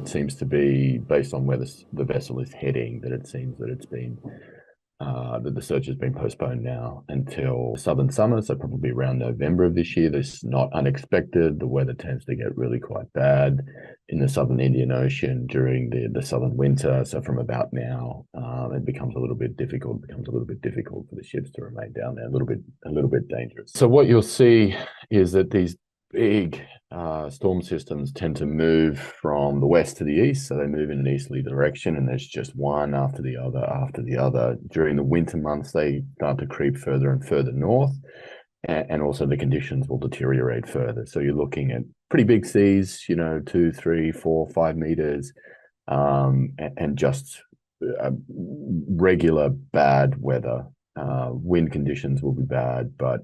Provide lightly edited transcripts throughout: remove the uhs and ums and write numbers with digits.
it seems to be based on where the vessel is heading, that it seems that it's been that the search has been postponed now until southern summer, so probably around November of this year. This is not unexpected. The weather tends to get really quite bad in the southern Indian Ocean during the southern winter. So from about now, it becomes a little bit difficult. It becomes a little bit difficult for the ships to remain down there. A little bit dangerous. So what you'll see is that these big storm systems tend to move from the west to the east, so they move in an easterly direction, and there's just one after the other after the other. During the winter months, they start to creep further and further north, and also the conditions will deteriorate further. So you're looking at pretty big seas, 2, 3, 4, 5 meters, and just regular bad weather. Wind conditions will be bad, but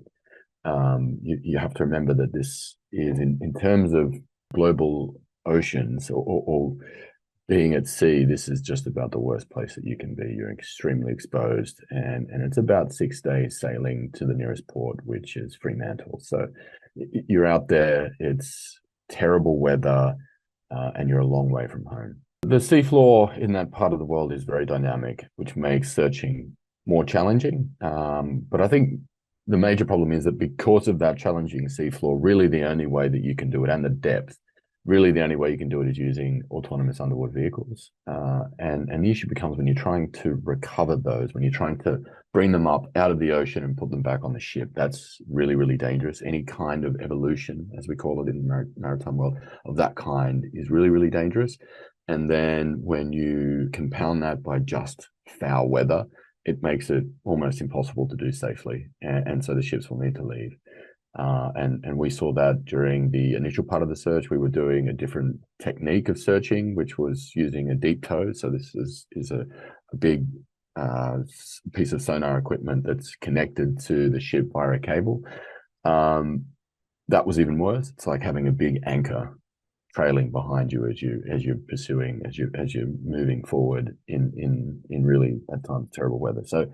you have to remember that this is in terms of global oceans or being at sea, this is just about the worst place that you can be. You're extremely exposed, and it's about 6 days sailing to the nearest port, which is Fremantle. So you're out there, it's terrible weather, and you're a long way from home. The seafloor in that part of the world is very dynamic, which makes searching more challenging. But I think the major problem is that because of that challenging seafloor, really the only way that you can do it, and the depth, really the only way you can do it is using autonomous underwater vehicles. And the issue becomes when you're trying to recover those, when you're trying to bring them up out of the ocean and put them back on the ship, that's really, really dangerous. Any kind of evolution, as we call it in the maritime world, of that kind is really, really dangerous. And then when you compound that by just foul weather, it makes it almost impossible to do safely. And so the ships will need to leave. And we saw that during the initial part of the search. We were doing a different technique of searching, which was using a deep tow. So this is a big piece of sonar equipment that's connected to the ship via a cable. That was even worse. It's like having a big anchor trailing behind you as you're moving forward in really at times terrible weather. So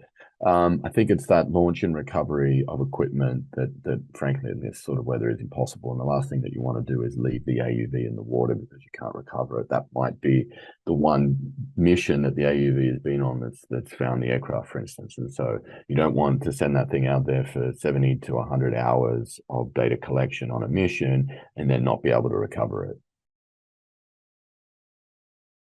I think it's that launch and recovery of equipment that frankly in this sort of weather is impossible. And the last thing that you want to do is leave the AUV in the water because you can't recover it. That might be the one mission that the AUV has been on that's found the aircraft, for instance. And so you don't want to send that thing out there for 70 to 100 hours of data collection on a mission and then not be able to recover it.